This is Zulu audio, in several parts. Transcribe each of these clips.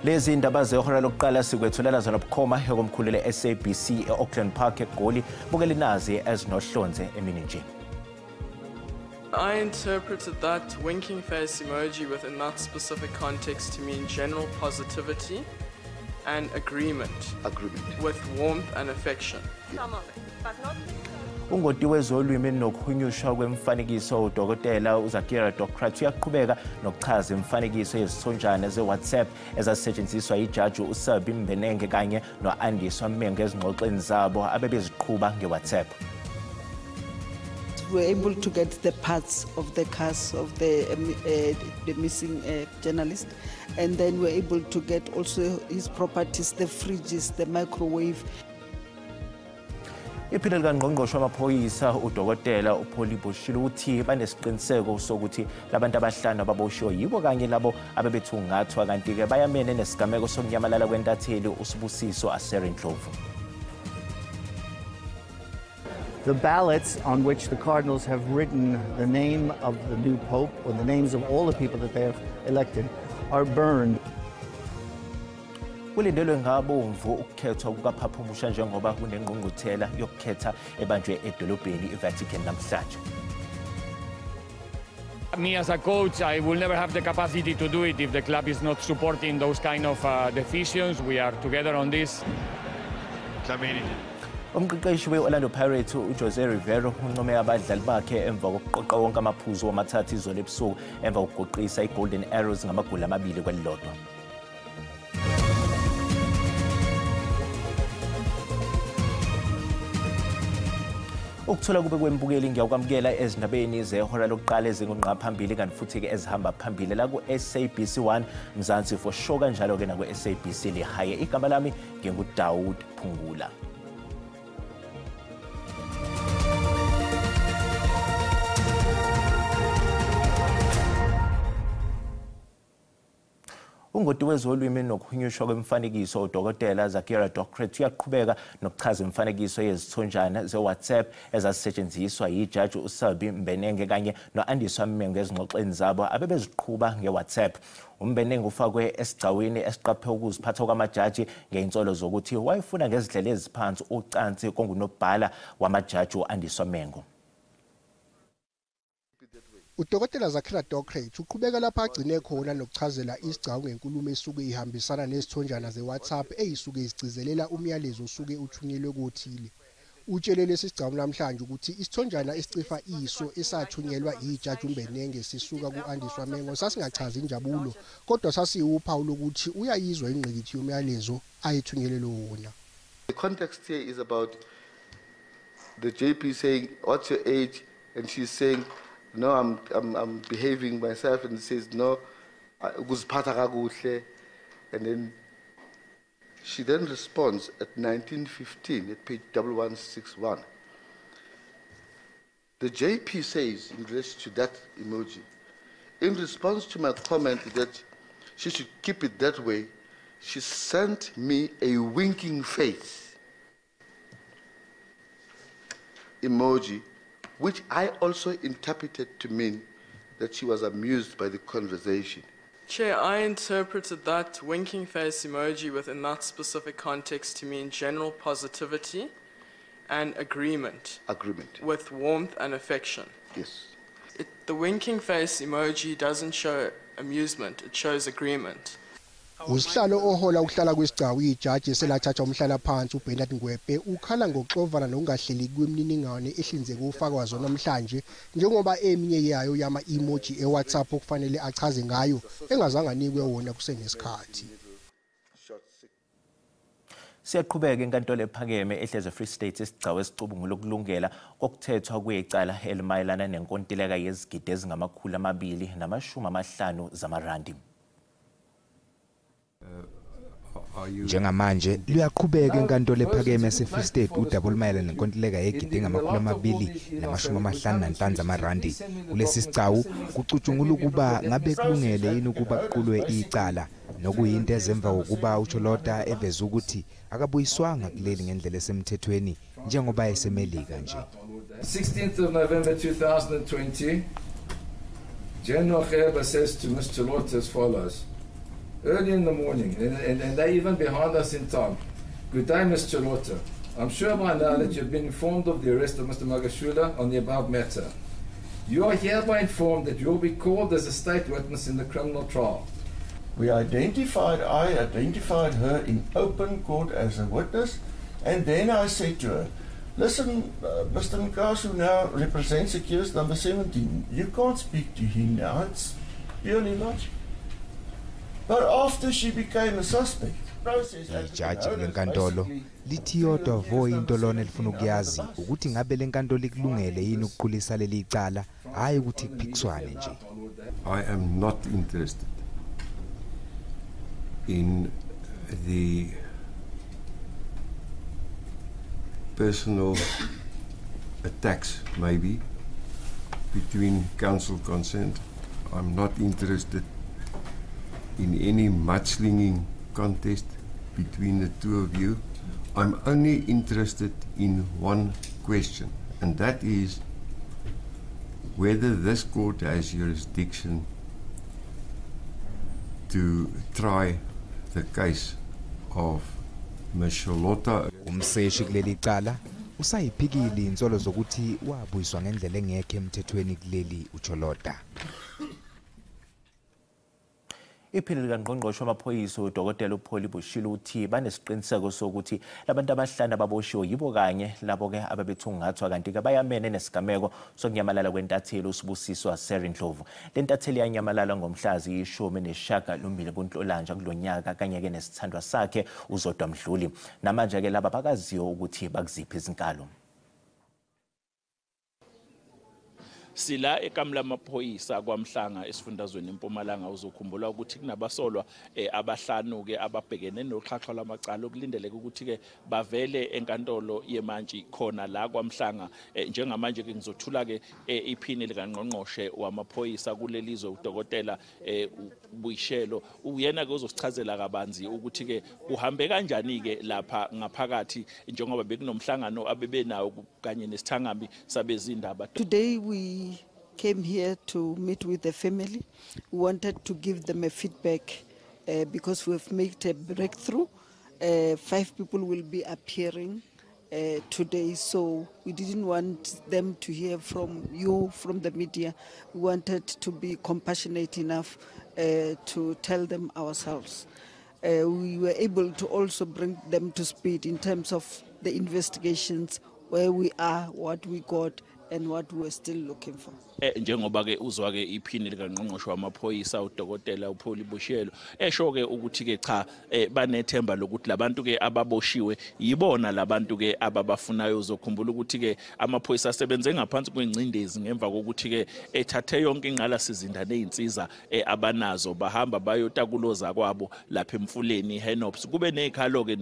Lezi indaba zehora lokuqala sikwethulela zona bukhoma yokomkhulule SABC eAuckland Park eGoli bukele nazi ezinohlonze emini nje. I interpreted that winking face emoji within that specific context to mean general positivity and agreement with warmth and affection. Some of it, but not Ungoti wezolwimi nokuhunyushwa kwemfanekiso uDokotela uZakira Docrat uyaqhubeka nokuchaza imfanekiso yezithonjana zeWhatsApp ezasetshenziswa ijaji uSabi Mbenenge kanye noAndiswa Menge ezingxoxweni zabo abebeziqhubha ngeWhatsApp. We were able to get the parts of the cars of the missing journalist, and then we were able to get also his properties, the fridges, the microwave. Iphini likaNgqongqoshe wamaphoyisa uDokotela uPholi Boshilo uthi banesiqiniseko sokuthi labantu abahlanu ababoshiwe yibo kanye labo abebethungathwa kanti ke bayamene nesigameko sokunyamalala kwentatheli uSibusiso Aserendlovu. The ballots on which the Cardinals have written the name of the new Pope or the names of all the people that they have elected are burned. Kulindelwe ngabomvu ukukhethwa kukaPhaphumusha njengoba kunengqungquthela yokukhetha ebanjwe edolobheni iVatican namhlanje. Me as a coach, I will never have the capacity to do it if the club is not supporting those kind of decisions. We are together on this. Umqeqeshi we-Orlando Pirates uJose Rivero uncome abadlali bakhe emva kokuqoqa wonke amaphuzu wamathathu izolo ebusuku emva kokugoqisa iGolden Arrows ngamagoli 2 kwelilodwa. Ukuthola kube kwembukeli ngiyakwamukela ezindabeni zehora lokuqala ezingunqa phambili kanti futhi ke ezihamba phambili la ku SABC1 Mzansi for sure kanjalo ke na ku SABC lihaye igama lami nginguDaud Phungula. Ungoti wezolwimi nokuhunyushwa kwemfanekiso uDokotela Zakira Docrat uyaqhubeka nokuchaza imfanekiso yezithonjana zeWhatsApp ezasetshenziswa ijaji uSabi Mbenenge kanye noAndiswa Menge ezingxoxweni zabo abebeziqhubha ngeWhatsApp. Umbenenge ufakwe esigcawini esiqaphe ukuziphatha kwamajaji ngeinsolo zokuthi wayefuna ngezidlela eziphansi ucansi kongunobhala wamajaji uAndiswa Menge. uDokotela Zakira Docrat uqhubeka lapha agcine khona nokuchazela isigcawu ngenkulumo esuke ihambisana nezithonjana zeWhatsApp eyisuke izigcizelela umyalezo osuke uthunyelwe kothile. Utshele lesigcawu namhlanje ukuthi isithonjana esicifa iso esathunyelwa ijaji uMbenenge sisuka kuAndiswa Menge sasingachazi injabulo kodwa sasiwuphawu lokuthi uyayizwa ingqikithi yomyalezo ayithunyelelwe wona. The context here is about the JP saying what's your age and she's saying no, I'm behaving myself, and says no, and then she then responds at 1915 at page 1161. The JP says in relation to that emoji, in response to my comment that she should keep it that way, she sent me a winking face emoji, which I also interpreted to mean that she was amused by the conversation. Chair, I interpreted that winking face emoji within that specific context to mean general positivity and agreement with warmth and affection. Yes. The winking face emoji doesn't show amusement, it shows agreement. Usihlalo ohola ukuhlala kwesigcawu ijaji eselathatha umhlala phansi uBernard Ngwebe ukhala ngokuxovana nokungahleli kwemininingwane ehlinzeke ufakwa zona namhlanje njengoba eminye yayo yama emoji eWhatsApp okufanele achaze ngayo engazange anikwe wona kusenesikhathi. Siyaqhubeka inkantolo ephakeme ehleze Free State isigcawu esicubungula ukulungela kokuthethwa kwecala elimayelana nenkontileka yezigidi ezingama250 zamarandi. Njengamanje luyaqhubeka inkantolo ephakeme eFree State udaba olumayelana nenkontileka yegidi engama255 zamarandi. Kulesi sigcawu kucutshungula ukuba ngabe kulungele yini ukuba kuqulwe icala nokuyinto ezemva ukuba uCholota eveza ukuthi akabuyiswanga kuleli ngendlela esemthethweni njengoba esemelika nje. 16th of November 2020, General Gerber says to Mr. Cholota as follows: early in the morning, and they're even behind us in time. Good day, Ms. Chilota. I'm sure by now that you've been informed of the arrest of Mr. Magashule on the above matter. You are hereby informed that you will be called as a state witness in the criminal trial. I identified her in open court as a witness, and then I said to her, listen, Mr. Nkasu now represents accused number 17. You can't speak to him now, it's purely logic. But after she became a suspect, ijaji lenkantolo lithi yodwa vo into lona elifuna ukuyazi ukuthi ngabe lenkantolo ikulungele yini ukuqulisa leli icala hayi ukuthi kuphikiswane nje. I am not interested in the personal attacks, maybe, between council consent. I'm not interested in any mudslinging contest between the two of you. I'm only interested in one question, and that is whether this court has jurisdiction to try the case of Ms. Charlotta. Umseshi kuleli cala usayiphikile insolo zokuthi wabuyiswa ngendlela engekho emthethweni kuleli uCharlotta. Iphini likaNgqongqoshe wamaphoyisa uDokotela uPaul Bushilo uthi banesiqiniseko sokuthi labantu abahlanu ababoshiwe yibo kanye labo ke ababethungathwa kanti ke bayamene nesigameko sokunyamalala kwentatheli uSibusiswa Serindlovu. Le ntatheli yanyamalala ngomhlazi 18 kuNhlolanja kulonyaka kanye ke nesithandwa sakhe uZodwa Mdluli. Namanje ke laba bakaziyo ukuthi bakuziphi izinkalo. Sila ekamla amaphoyisa kwaMhlanga esifundazweni eMpumalanga uzokhumbula ukuthi kunabasolwa abahlanu ke ababhekene noxhaxha lamacala okulindeleke ukuthi ke bavele enkantolo yemantshi khona la kwaMhlanga. Njengamanje ke ngizothula ke iphini likaNgqongqoshe wamaphoyisa kulelizwe uDokotela Buyishelo uyena ke uzosichazela kabanzi ukuthi ke kuhambe kanjani ke lapha ngaphakathi njengoba bekunomhlangano abebenawo kanye nesithangambi sabezindaba. Today we came here to meet with the family. We wanted to give them a feedback because we have made a breakthrough. 5 people will be appearing today, so we didn't want them to hear from you, from the media. We wanted to be compassionate enough to tell them ourselves. We were able to also bring them to speed in terms of the investigations, where we are, what we got, and what we're still looking for. Njengoba ke uzwa ke iphini likaNgqongqoshe wamaphoyisa uDokotela uPaul Bushilo esho ke ukuthi ke cha banethemba lokuthi labantu ke ababoshiwe yibona labantu ke ababafunayo. Uzokhumbula ukuthi ke amaphoyisa asebenze ngaphansi kwengcindezi ngemva kokuthi ke ethathe yonke ingqala sizinda nezinsiza abanazo bahamba bayotakuloza kwabo lapha emfuleni Henops. Kube nezikhalo ke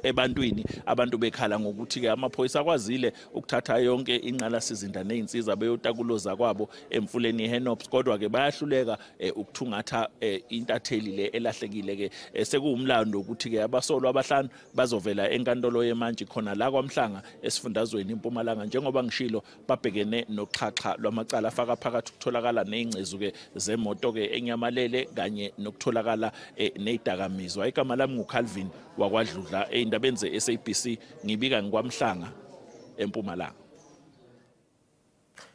ebantwini abantu bekhala ngokuthi ke amaphoyisa kwazile ukuthatha yonke ingqala sizinda nezinsiza beyotakuloza kwabo emfuleni Henops, kodwa ke bayahluleka ukuthungatha intatheli le elahlekile ke sekuwumlando ukuthi ke abasolwa abahlanu bazovela enkantolo yemantshi khona la kwaMhlanga esifundazweni eMpumalanga. Njengoba ngishilo babhekene noxhaxha lwamacala afaka phakathi ukutholakala nezingcezu ke zemoto ke enyamalele kanye nokutholakala nezidakamizwa. Igama lami nguCalvin wakwaDludla eindabeni zeSABC ngibika ngikwaMhlanga eMpumalanga.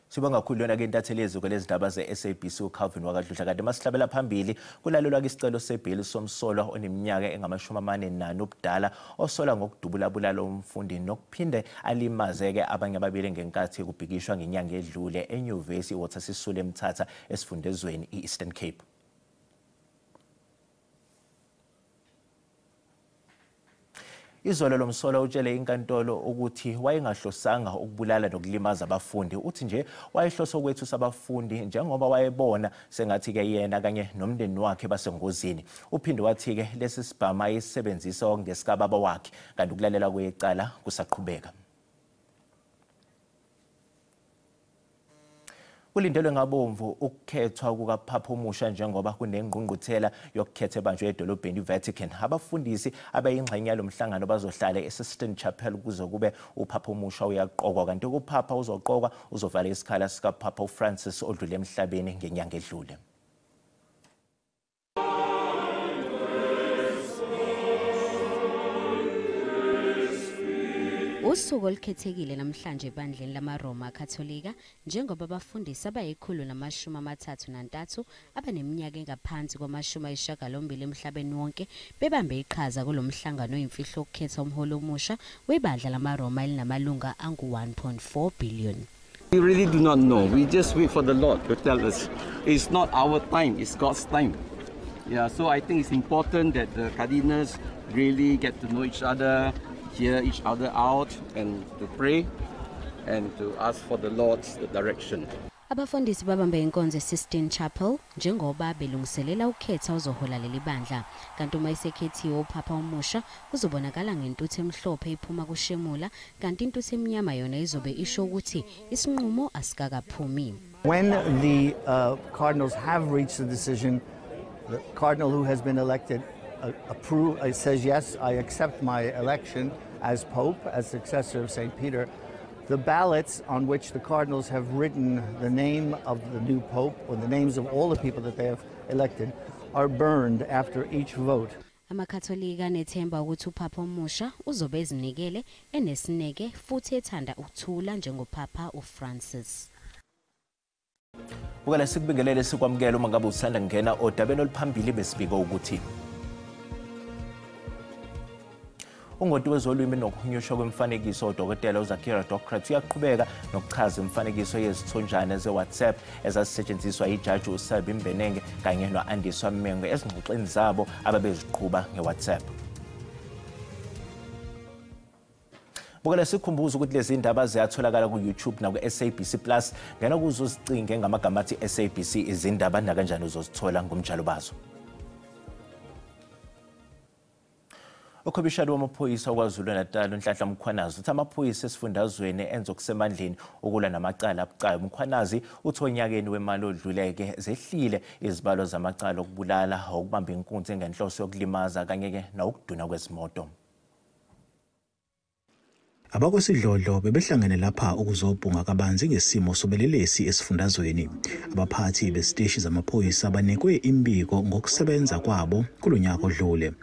Sibonga kakhulu yona ke intatheli yezuko lezindaba zeSABC uCalvin wakwaDludla. Kanti masihlabela phambili kulalelwa ke isicelo sebhili somsolwa oneminyaka engama-44 ubudala osola ngokudubula bulala umfundi nokuphinde alimazeke abanye ababili ngenkathi kubhikishwa ngenyanga edlule eNyuvesi Walter Sisulu eMthatha esifundezweni iEastern Cape. Izolo lomsolwa utshele inkantolo ukuthi wayengahlosanga ukubulala nokulimaza abafundi. Uthi nje wayehlosa ukwethusa abafundi njengoba wayebona sengathi ke yena kanye nomndeni wakhe basengozini. Uphinde wathi ke lesi sibhama ayisebenzisa okungesikababa wakhe kanti ukulalela kwecala kusaqhubeka. Kulindelwe ngabomvu ukukhethwa kukaPhapha omusha njengoba kunengqungquthela yokukhetha ebanjwe edolobheni iVatican. Abafundisi abayingxenye yalomhlangano bazohlala eSistine Chapel kuze kube uPhapha omusha uyaqokwa, kanti kuPhapha uzoqokwa uzovala isikhala sikaPhapha uFrancis odlule emhlabeni ngenyanga edlule. Usuku olukhethekile namhlanje ebandleni lamaRoma Katolika njengoba abafundisi abayi133 abaneminyaka engaphansi kwama-80 emhlabeni wonke bebambe iqhaza kulomhlangano oyimfihlo ukukhetha umholi omusha webandla lamaRoma elinamalunga angu-1.4 billion. We really do not know. We just wait for the Lord to tell us. It's not our time, it's God's time. Yeah, so I think it's important that the cardinals really get to know each other, hear each other out, and to pray and to ask for the Lord's direction. Abafundisi babambe inkonzo eSistine Chapel njengoba belungiselela ukukhetha uzohola leli bandla kanti uma isekhethiwe uPapa omusha uzobonakala ngentuthu emhlophe iphuma kushemula kanti intuthu emnyama yona izobe isho ukuthi isinqumo asikakaphumi. When the cardinals have reached the decision, the cardinal who has been elected says yes, I accept my election as Pope, as successor of St. Peter. The ballots on which the cardinals have written the name of the new Pope or the names of all the people that they have elected are burned after each vote. AmaKatolika nethemba ukuthi uPapa omusha uzobe ezinikele enesineke futhi ethanda ukuthula njengoPapa uFrancis. Ukala sikubingelele sikwamukela uma ngabe usanda ngena odabeni oluphambili besibika ukuthi Ungoti wezolwimi nokuhunyushwa kwemfanekiso uDokotela uZakira Docret uyaqhubeka nokuchaza imfanekiso yezithonjana zeWhatsApp ezazisetshenziswa yijaji uSelby Mbenenge kanye noAndiswa Mmengo ezingxoxweni zabo ababeziqhuba ngeWhatsApp. Bukela sikhumbuza ukuthi lezi ndaba ziyatholakala ku YouTube na ku SABC Plus ngena kuzo uzicinge ngamagama athi SABC izindaba na kanjani uzozithola ngomjalo bazo. Ukhomishana wamaphoyisa kwaZulu-Natal uNhlanhla Mkhwanazi uthi amaphoyisa esifundazweni enza okusemandleni ukulwa namacala abucayi. Mkhwanazi uthi onyakeni wemali odluleke zehlile izibalo zamacala okubulala ukubamba inkunzi engenhloso yokulimaza kanye nokuduna kwezimoto. Abakwesidlodlo bebehlangene lapha ukuzobhunga kabanzi ngesimo sobelelesi esifundazweni. Abaphathi besiteshi zamaphoyisa banikwe imbiko ngokusebenza kwabo kulonyaka odlule.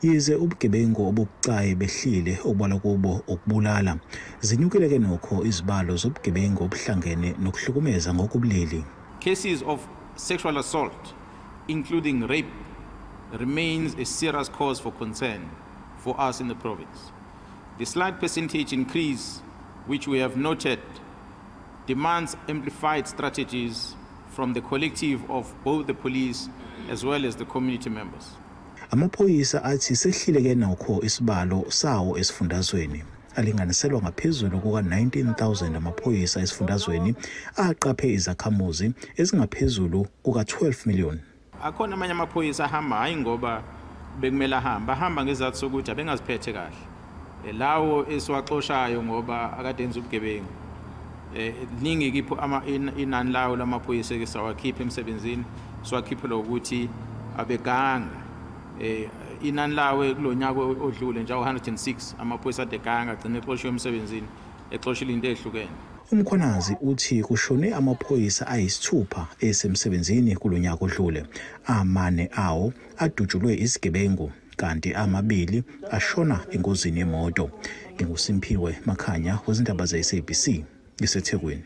Yize ubugebengu obubucayi behlile obala kubo ukubulala. Zinyukile ke nokho izibalo zobugebengu obuhlangene nokuhlukumeza ngokubulili. Cases of sexual assault including rape remains a serious cause for concern for us in the province. The slight percentage increase, which we have noted, demands amplified strategies from the collective of both the police as well as the community members. Amaphoyisa athi sehlile ke nokho isibalo sawo esifundazweni. Alinganiselwa ngaphezulu kuka-19,000 amaphoyisa esifundazweni aqaphe izakhamuzi ezingaphezulu kuka-12 million. Akhona amanye amaphoyisa ahamba hayi ngoba bekumele ahamba ngezathu sokuthi abengaziphethe kahle. Lawo esiwaxoshayo ngoba akadenza ubugebengu ningi kipho inani lawo lamaphoyisa ke sawakhipha emsebenzini siwakhipha ukuthi abeganga inani lawo kulonyaka odlule nje 106 amaphoyisa adeganga agcina exoshwe emsebenzini exoshile into ehlukene. Umkhwanazi uthi kushone amaphoyisa ayisithupha esemsebenzini kulonyaka odlule. Amane awo adutshulwe isigebengu kanti amabili ashona engozini yemoto. NginguSimphiwe Makhanya wezindaba ze-SABC eseThekwini.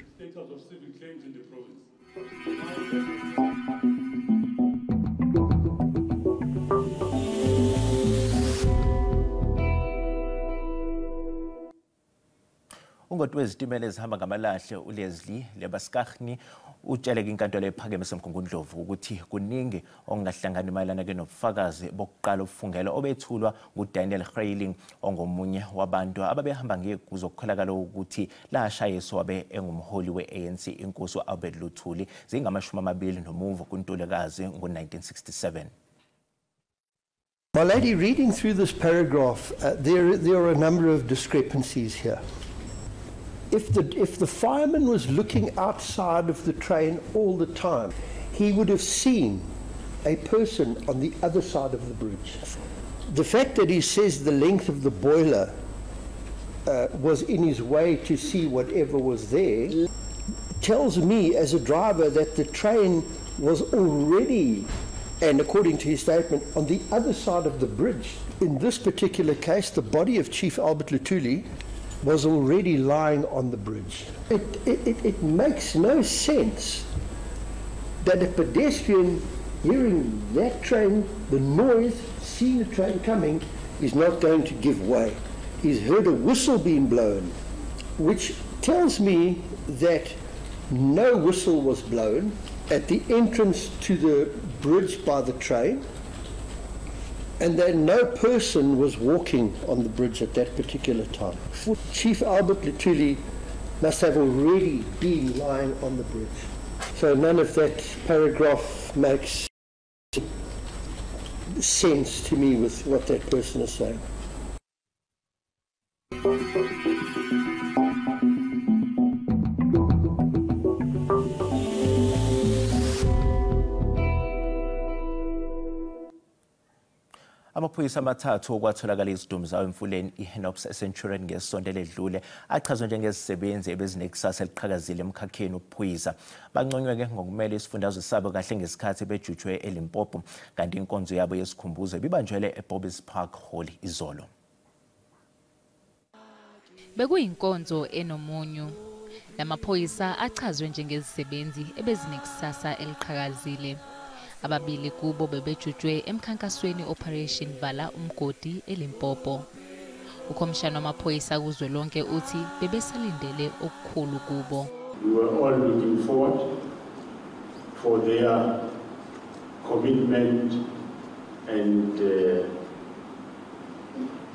Ungoti wezitimela ezihamba ngamalahle uLeslie Lebaskagni utsheleke inkantolo ephakeme esemGungundlovu ukuthi kuningi ongahlangani mayelana ke nobufakazi bokuqala obufungela obethulwa nguDaniel Grayling ongomunye wabantu ababehamba ngekuzokukholakala ukuthi lashayiswa wabe engumholi we-ANC inkosi uAlbert Luthuli zingamashumi nomuva kuNtulekazi ngo-1967. My lady, reading through this paragraph, there are a number of discrepancies here. If the fireman was looking outside of the train all the time, he would have seen a person on the other side of the bridge. The fact that he says the length of the boiler was in his way to see whatever was there tells me as a driver that the train was already, and according to his statement, on the other side of the bridge. In this particular case, the body of Chief Albert Luthuli was already lying on the bridge. It makes no sense that a pedestrian hearing that train, the noise, seeing the train coming, is not going to give way. He's heard a whistle being blown, which tells me that no whistle was blown at the entrance to the bridge by the train, and that no person was walking on the bridge at that particular time. Chief Albert Lutuli must have already been lying on the bridge. So none of that paragraph makes sense to me with what that person is saying. Amaphoyisa amathathu okwatholakala izidumbu zawo emfuleni iHenops eCenturion ngesonto eledlule achazwe njengezisebenzi ebezinekusasa eliqhakazile emkhakheni wokuphoyisa. Banconywe ngokumele isifundazwe sabo kahle ngesikhathi bejutshwe eLimpopo, kanti inkonzo yabo yesikhumbuzo bibanjwele eBobbies Park Hall izolo. Bekuyinkonzo enomunyu. Lamaphoyisa achazwe njengezisebenzi ebezinekusasa eliqhakazile. Ababili kubo bebejutshwe emkhankasweni Operation Vala Umgodi eLimpopo. Ukhomishana wamaphoyisa kuzwelonke uthi bebesalindele okukhulu kubo. We were all looking forward for their commitment and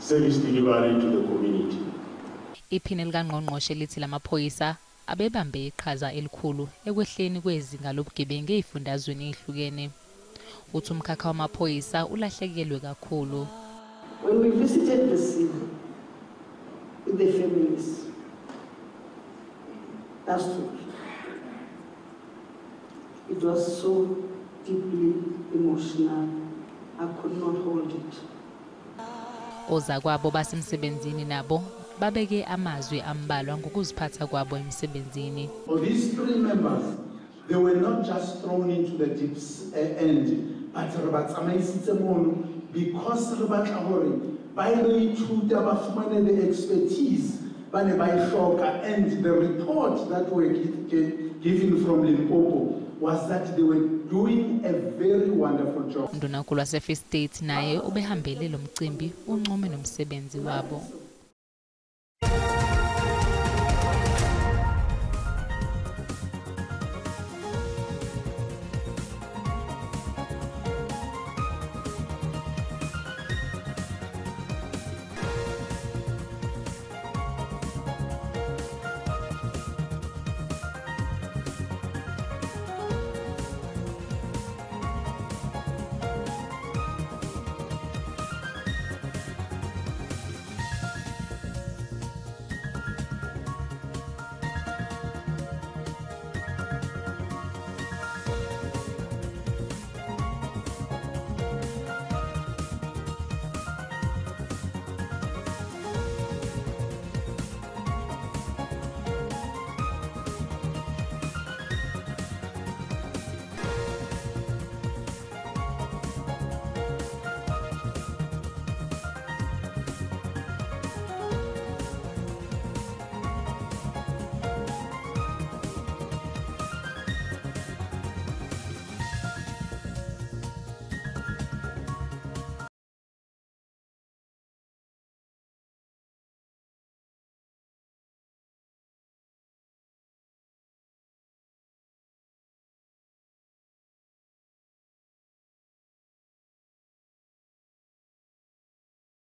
service delivery to the community. Iphini likaNgqongqoshe lithi lamaphoyisa abebambe iqhaza elikhulu ekwehleni kwezinga lobugebengu ezifundazweni ezihlukene. Uthi umkhakha wamaphoyisa ulahlekelwe kakhulu. When we visited the scene with the families, that's true. It was so deeply emotional. I could not hold it. Ozakwabo basemsebenzini nabo babeke amazwi ambalwa ngokuziphatha kwabo emsebenzini. For these 3 members, they were not just thrown into the deep end, but because by the expertise, and the report that were given from Limpopo was that they were doing a very wonderful job. Ndunankulu waseFree State naye ubehambele lo mcimbi uncume nomsebenzi wabo.